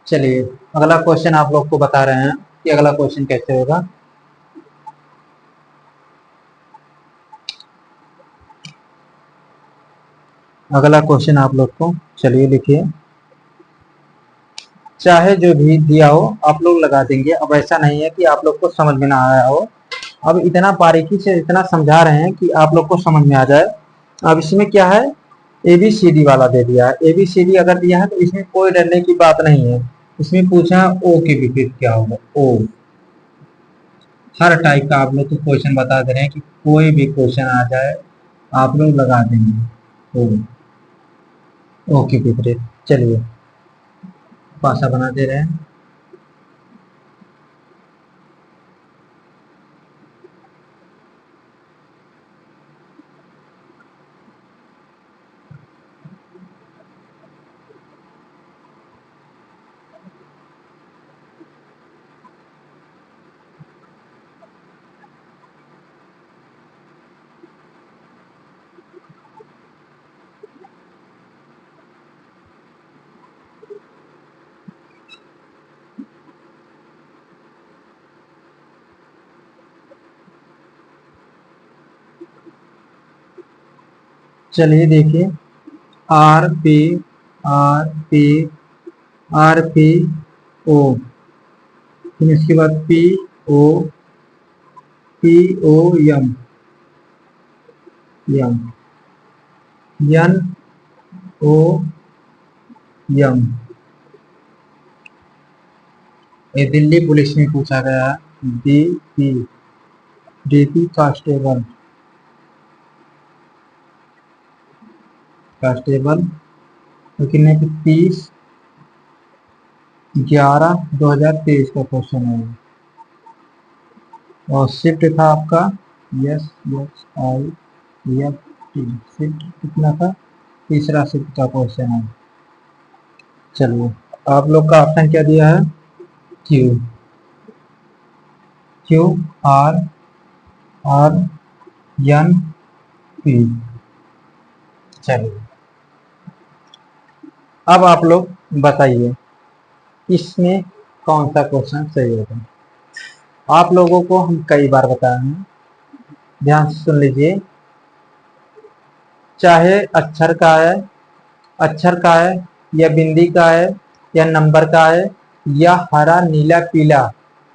चलिए अगला क्वेश्चन आप लोग को बता रहे हैं कि अगला क्वेश्चन कैसे होगा। अगला क्वेश्चन आप लोग को, चलिए लिखिए। चाहे जो भी दिया हो आप लोग लगा देंगे। अब ऐसा नहीं है कि आप लोग को समझ में ना आया हो, अब इतना बारीकी से इतना समझा रहे हैं कि आप लोग को समझ में आ जाए। अब इसमें क्या है, एबीसीडी वाला दे दिया है। एबीसीडी अगर दिया है तो इसमें कोई डरने की बात नहीं है। इसमें पूछा है ओ के विपरीत क्या होगा। ओ हर टाइप का आप लोग को क्वेश्चन बता दे रहे हैं कि कोई भी क्वेश्चन आ जाए आप लोग लगा देंगे। ओ के विपरीत, चलिए पासा बना दे रहे हैं। चलिए देखिए, R P R P R P O, फिर इसके बाद पी ओ पी ओ यम यम यन ओ यम। ये दिल्ली पुलिस में पूछा गया है। डीपी डीपी कांस्टेबल कांस्टेबल तो कितने की 30/11/2023 का क्वेश्चन है। और शिफ्ट था आपका yes yes I F T. Shift कितना था, तीसरा शिफ्ट का क्वेश्चन है। चलिए आप लोग का ऑप्शन क्या दिया है, Q Q R R N P. चलिए अब आप लोग बताइए इसमें कौन सा क्वेश्चन सही होगा। आप लोगों को हम कई बार बताए हैं, ध्यान से सुन लीजिए। चाहे अक्षर का है या बिंदी का है या नंबर का है या हरा नीला पीला,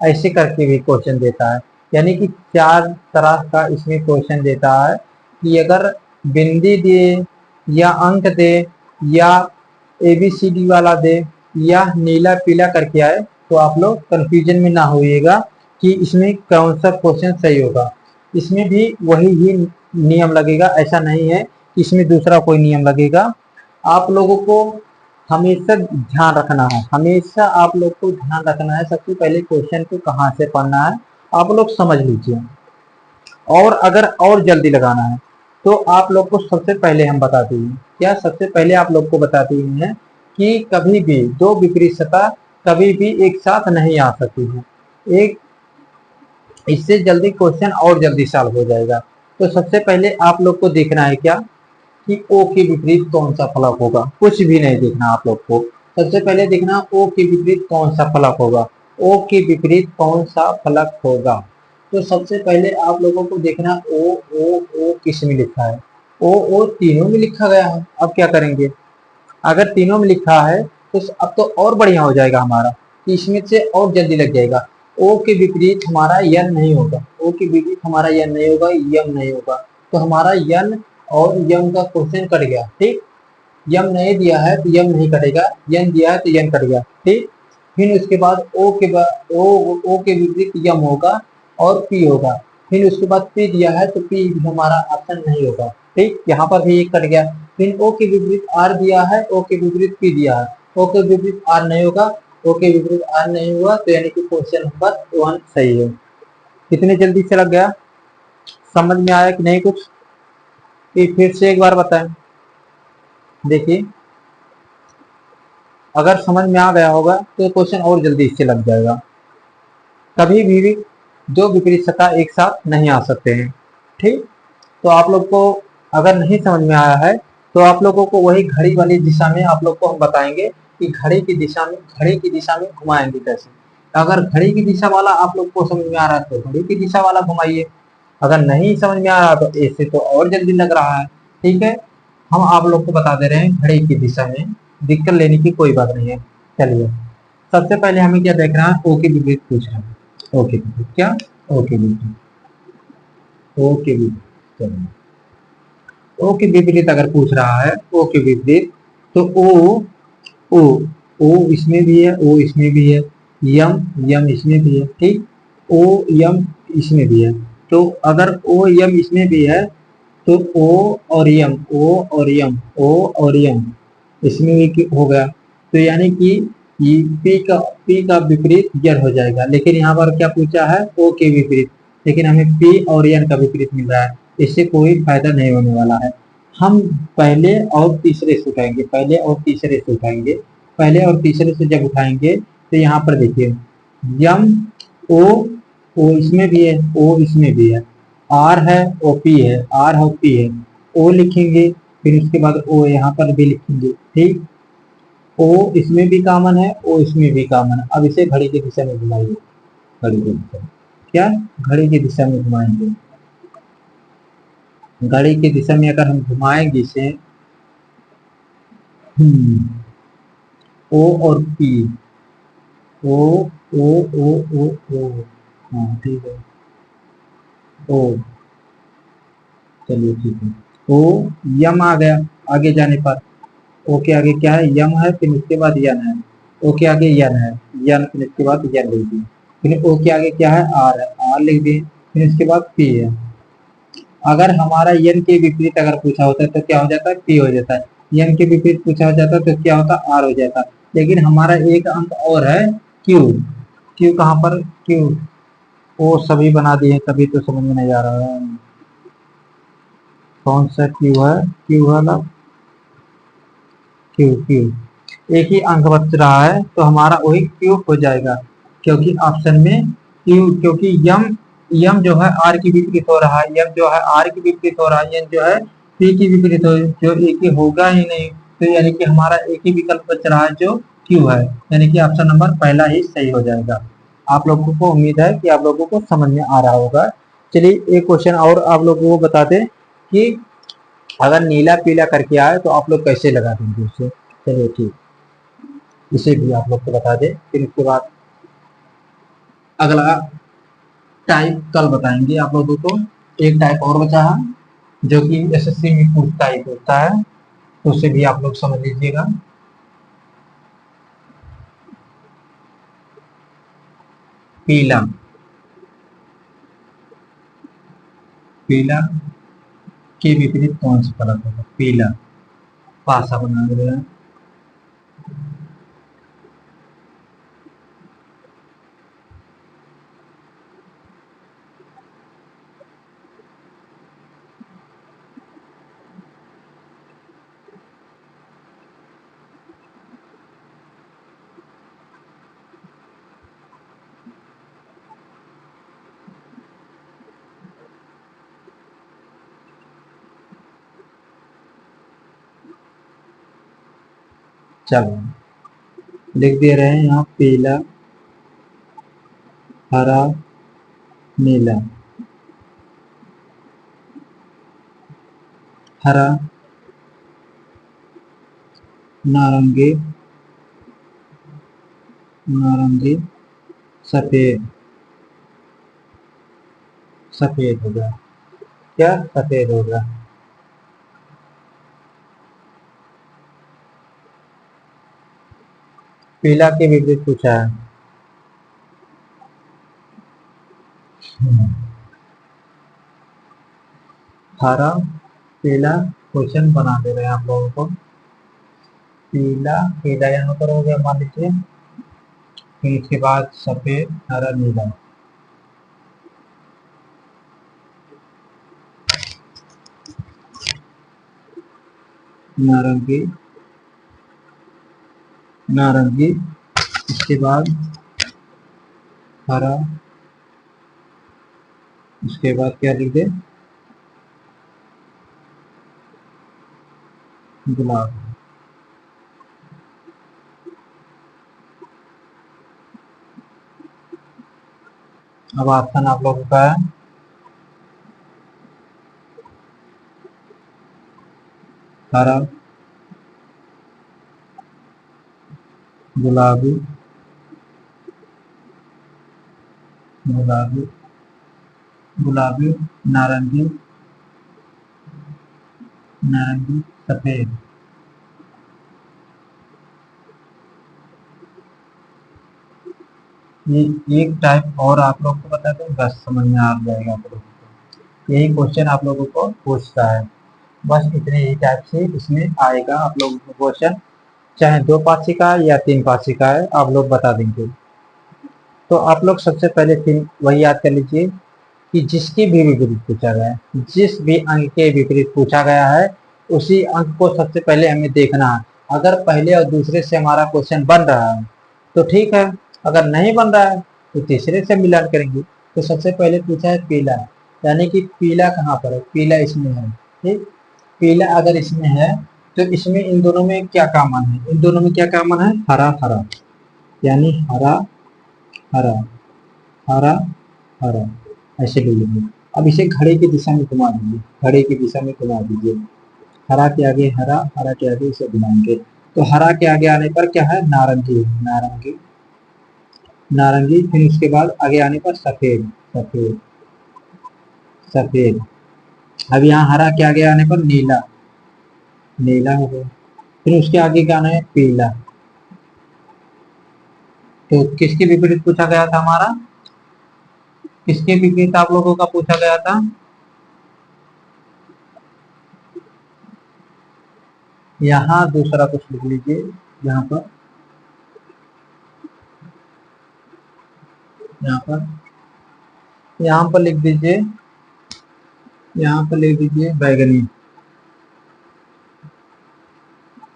ऐसे करके भी क्वेश्चन देता है। यानी कि 4 तरह का इसमें क्वेश्चन देता है कि अगर बिंदी दे या अंक दे या एबीसीडी वाला दे या नीला पीला करके आए तो आप लोग कंफ्यूजन में ना होइएगा कि इसमें कौन सा क्वेश्चन सही होगा। इसमें भी वही ही नियम लगेगा, ऐसा नहीं है कि इसमें दूसरा कोई नियम लगेगा। आप लोगों को हमेशा ध्यान रखना है, हमेशा आप लोग को ध्यान रखना है। सबसे पहले क्वेश्चन को कहाँ से पढ़ना है आप लोग समझ लीजिए। और अगर और जल्दी लगाना है तो आप लोग को सबसे पहले हम बताते हैं, क्या सबसे पहले आप लोग को बताते हैं कि कभी भी दो विपरीत सतह कभी भी एक साथ नहीं आ सकती है। एक इससे जल्दी क्वेश्चन और जल्दी सॉल्व हो जाएगा। तो सबसे पहले आप लोग को देखना है क्या कि ओ के विपरीत कौन सा फलक होगा। कुछ भी नहीं देखना आप लोग को, सबसे पहले देखना ओ के विपरीत कौन सा फलक होगा। ओ के विपरीत कौन सा फलक होगा, तो सबसे पहले आप लोगों को देखना ओ ओ ओ किस में लिखा है। ओ तीनों में लिखा गया है। अब क्या करेंगे, अगर तीनों में लिखा है तो अब तो और बढ़िया हो जाएगा हमारा, कि इसमें से और जल्दी लग जाएगा। ओ के विपरीत हमारा यन नहीं होगा, ओ के विपरीत हमारा यन नहीं होगा, यम नहीं होगा। तो हमारा यन और यम का क्वेश्चन कट गया। ठीक, यम नहीं दिया है तो यम नहीं कटेगा, यन दिया है तो यन कट गया। ठीक, फिर उसके बाद ओ के विपरीत यम होगा और पी होगा। फिर उसके बाद पी दिया है तो पी हमारा ऑप्शन नहीं होगा। ठीक, यहाँ पर भी एक कट गया। फिर ओ के विपरीत आर दिया है, ओ के विपरीत पी दिया है, ओ के विपरीत आर नहीं होगा, ओ के विपरीत आर नहीं हुआ, तो यानी कि क्वेश्चन नंबर 1 सही है। कितने जल्दी से लग गया, समझ में आया कि नहीं कुछ, फिर से एक बार बताएं। देखिए अगर समझ में आ गया होगा तो क्वेश्चन और जल्दी से लग जाएगा। कभी भी दो विपरीत सतह एक साथ नहीं आ सकते हैं। ठीक, तो आप लोग को अगर नहीं समझ में आया है तो आप लोगों को वही घड़ी वाली दिशा में आप लोग को हम बताएंगे कि घड़ी की दिशा में घुमाएंगे कैसे। अगर घड़ी की दिशा वाला आप लोग को समझ में आ रहा है तो घड़ी की दिशा वाला घुमाइए, अगर नहीं समझ में आ रहा तो ऐसे तो और जल्दी लग रहा है। ठीक है, हम आप लोग को बता दे रहे हैं घड़ी की दिशा में, दिक्कत लेने की कोई बात नहीं है। चलिए, सबसे पहले हमें क्या देखना है, ओ के विपरीत पूछ रहा है। ओ के विपरीत क्या, ओ के विपरीत, ओ के विपरीत। चलिए, ओ के विपरीत अगर पूछ रहा है, ओ के विपरीत, तो ओ ओ इसमें भी है, ओ इसमें भी है, यम यम इसमें भी है, ठीक, ओ यम इसमें भी है। तो अगर ओ यम इसमें भी है तो ओ और यम, ओ और यम, ओ और यम इसमें भी हो गया, तो यानी कि पी का विपरीत यन हो जाएगा। लेकिन यहाँ पर क्या पूछा है, ओ के विपरीत, लेकिन हमें पी और यन का विपरीत मिल रहा है, इससे कोई फायदा नहीं होने वाला है। हम पहले और तीसरे से उठाएंगे, पहले और तीसरे से उठाएंगे, पहले और तीसरे से जब उठाएंगे तो यहाँ पर देखिए, यम ओ, ओ इसमें भी है, ओ इसमें भी है, आर है, ओ पी है, आर है, पी है, ओ लिखेंगे, फिर उसके बाद ओ यहाँ पर भी लिखेंगे, ठीक। ओ इसमें भी कॉमन है, ओ इसमें भी कॉमन है। अब इसे घड़ी की दिशा में घुमाइए, घड़ी की दिशा में क्या, घड़ी की दिशा में घुमाएंगे, घड़ी की दिशा में अगर हम घुमाएंगे इसे, ओ और पी, ओ ओ ओ ओ ओ, हाँ ठीक है, ओ, चलिए ठीक है, ओ यम आ गया आगे जाने पर, ओ के आगे क्या है, यम है, फिर उसके बाद यन है, ओ के आगे यन है, यन फिर इसके बाद यन लिख दिए, फिर ओ के आगे क्या है, आर है, आर लिख दिए, फिर इसके बाद पी है। अगर हमारा यन के विपरीत अगर पूछा होता है तो क्या हो जाता है, पी हो जाता है, यन के विपरीत पूछा हो जाता है तो क्या होता है, आर हो जाता है। लेकिन हमारा एक अंक और है, क्यू, क्यू कहाँ पर, क्यू, ओ सभी बना दिए, तभी तो समझ में नहीं आ रहा है कौन सा क्यू है, क्यू वाला, क्यू क्यू, एक ही अंक बच रहा है तो हमारा वही क्यू हो जाएगा, क्योंकि ऑप्शन में क्यू, क्योंकि यम, यम जो है आर की विपरीत हो रहा है, यम जो है आर की विपरीत हो रहा है, यम जो है पी की विपरीत हो, जो एक ही होगा ही नहीं, तो यानी कि हमारा एक ही विकल्प बच रहा है जो क्यू है, यानी कि ऑप्शन नंबर पहला ही सही हो जाएगा। आप लोगों को उम्मीद है कि आप लोगों को समझ में आ रहा होगा। चलिए एक क्वेश्चन और आप लोगों को बता दें कि अगर नीला पीला करके आए तो आप लोग कैसे लगा देंगे उसे। चलिए ठीक, इसे भी आप लोग को बता दें, फिर उसके बाद अगला टाइप कल बताएंगे आप लोगों को। एक टाइप और बचा है जो कि एसएससी में पूछता ही पूछता है, तो उसे भी आप लोग समझ लीजिएगा। पीला, पीला के विपरीत कौन सा फलक होगा, पीला, पासा बना रहे हैं। चलो लिख दे रहे हैं यहाँ, पीला, हरा, नीला, हरा, नारंगी, नारंगी, सफेद, सफेद हो गया, क्या सफेद हो गया। पीला के विपरीत पूछा है, हरा, पीला, क्वेश्चन बना दे रहे हैं आप लोगों को। पीला, पीला यहाँ पर हो गया मान लीजिए, फिर इसके बाद सफेद, हरा, नीला, नारंगी, नारंगी, इसके बाद हरा, इसके बाद क्या लिख दे, गुलाब। अब ऑप्शन आप लोगों का है हरा, गुलाबी, गुलाबी, गुलाबी, नारंगी, नारंगी, सफेद। ये एक टाइप और आप लोग को बता दूं, बस समझ में आ जाएगा आप लोगों को। यही क्वेश्चन आप लोगों को पूछता है, बस इतने ही टाइप से इसमें आएगा आप लोगों को क्वेश्चन, चाहे 2 पासी का है या 3 पासी का है, आप लोग बता देंगे। तो आप लोग सबसे पहले फिर वही याद कर लीजिए कि जिसके भी विपरीत पूछा गया है, जिस भी अंक के विपरीत पूछा गया है, उसी अंक को सबसे पहले हमें देखना है। अगर पहले और दूसरे से हमारा क्वेश्चन बन रहा है तो ठीक है, अगर नहीं बन रहा है तो तीसरे से मिलान करेंगे। तो सबसे पहले पूछा है पीला, यानी कि पीला कहाँ पर है, पीला इसमें है। ठीक, पीला अगर इसमें है तो इसमें इन दोनों में क्या कॉमन है, इन दोनों में क्या कॉमन है, हरा हरा, यानी हरा हरा, हरा हरा, ऐसे बोलेंगे। अब इसे घड़े की दिशा में घुमा दीजिए, घड़े की दिशा में घुमा दीजिए, हरा के आगे हरा, हरा के आगे इसे घुमाएंगे तो हरा के आगे आने पर क्या है, नारंगी, नारंगी, नारंगी, फिर उसके बाद आगे आने पर सफेद, सफेद, सफेद। अब यहाँ हरा के आगे आने पर नीला, नीला हो गया, फिर उसके आगे क्या आना है, पीला। तो किसके विपरीत पूछा गया था हमारा, किसके विपरीत आप लोगों का पूछा गया था, यहाँ दूसरा कुछ लिख लीजिए, यहाँ पर, यहाँ पर, यहाँ पर लिख दीजिए, यहाँ पर लिख दीजिए बैगनी,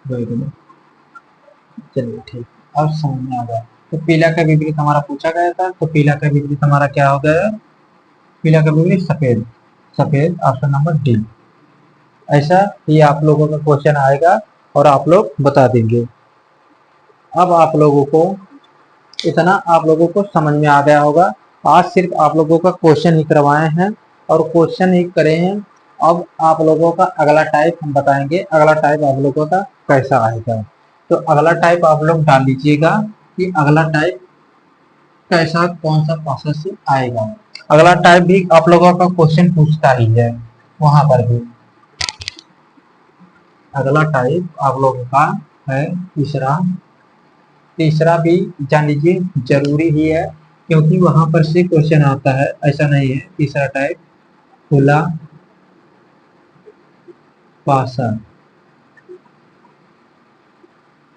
बैगनी। चलिए ठीक, अब समझ में आ गया। तो पीला का विपरीत हमारा पूछा गया था, तो पीला का विपरीत हमारा क्या हो गया, पीला का विपरीत सफेद, सफेद, ऑप्शन नंबर डी। ऐसा ही आप लोगों का क्वेश्चन आएगा और आप लोग बता देंगे। अब आप लोगों को इतना आप लोगों को समझ में आ गया होगा। आज सिर्फ आप लोगों का क्वेश्चन ही करवाए हैं और क्वेश्चन ही करे हैं। अब आप लोगों का अगला टाइप हम बताएंगे, अगला टाइप आप लोगों का कैसा आएगा। तो अगला टाइप आप लोग डाल लीजिएगा कि अगला टाइप कैसा, कौन सा प्रोसेस से आएगा। अगला टाइप भी आप लोगों का क्वेश्चन पूछता ही है, वहां पर भी। अगला टाइप आप लोगों का है तीसरा, तीसरा भी जान लीजिए जरूरी ही है क्योंकि वहां पर से क्वेश्चन आता है, ऐसा नहीं है। तीसरा टाइप खुला पासा,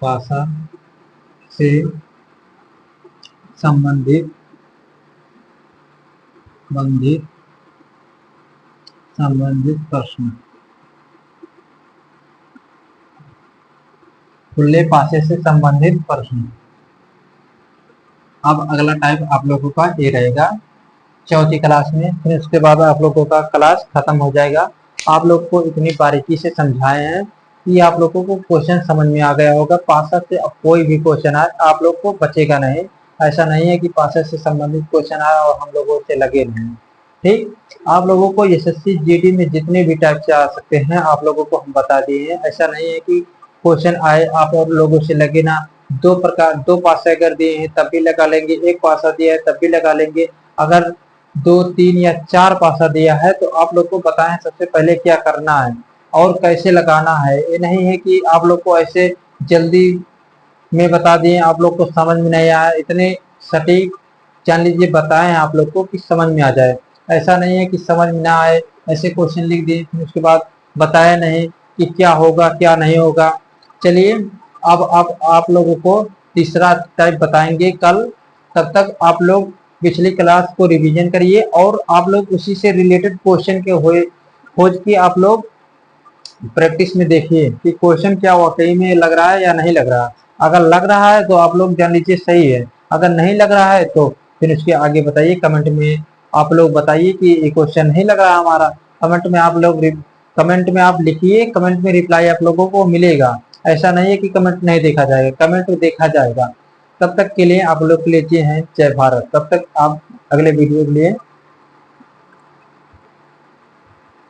पासा से संबंधित, संबंधित, संबंधित प्रश्न, खुले पासे से संबंधित प्रश्न। अब अगला टाइप आप लोगों का ये रहेगा चौथी क्लास में, फिर उसके बाद आप लोगों का क्लास खत्म हो जाएगा। आप लोग को इतनी बारीकी से समझाए हैं कि आप लोगों को क्वेश्चन समझ में आ गया होगा। पासा से अब कोई भी क्वेश्चन आए आप लोग को बचेगा नहीं। ऐसा नहीं है कि पासा से संबंधित क्वेश्चन आए और हम लोगों से लगे नहीं। ठीक, आप लोगों को एसएससी जीडी में जितने भी टाइप से आ सकते हैं आप लोगों को हम बता दिए हैं। ऐसा नहीं है कि क्वेश्चन आए आप और लोगों से लगे ना। दो प्रकार, दो पासा अगर दिए हैं तब भी लगा लेंगे, एक पासा दिया है तब भी लगा लेंगे। अगर 2, 3 या 4 पासा दिया है तो आप लोग को बताएं सबसे पहले क्या करना है और कैसे लगाना है। ये नहीं है कि आप लोग को ऐसे जल्दी में बता दिए आप लोग को समझ में नहीं आया। इतने सटीक जान लीजिए बताएं आप लोग को कि समझ में आ जाए। ऐसा नहीं है कि समझ में ना आए, ऐसे क्वेश्चन लिख दिए फिर उसके बाद बताया नहीं कि क्या होगा क्या नहीं होगा। चलिए अब आप लोगों को तीसरा टाइप बताएंगे कल। तब तक आप लोग पिछली क्लास को रिवीजन करिए और आप लोग उसी से रिलेटेड क्वेश्चन के हुए खोज की आप लोग प्रैक्टिस में देखिए कि क्वेश्चन क्या वाकई में लग रहा है या नहीं लग रहा। अगर लग रहा है तो आप लोग जान लीजिए सही है, अगर नहीं लग रहा है तो फिर उसके आगे बताइए कमेंट में। आप लोग बताइए कि ये क्वेश्चन नहीं लग रहा हमारा, कमेंट में आप लोग कमेंट में आप लिखिए, कमेंट में रिप्लाई आप लोगों को मिलेगा। ऐसा नहीं है कि कमेंट नहीं देखा जाएगा, कमेंट देखा जाएगा। तब तक के लिए आप लोग के लिए हैं जय भारत। तब तक आप अगले वीडियो के लिए।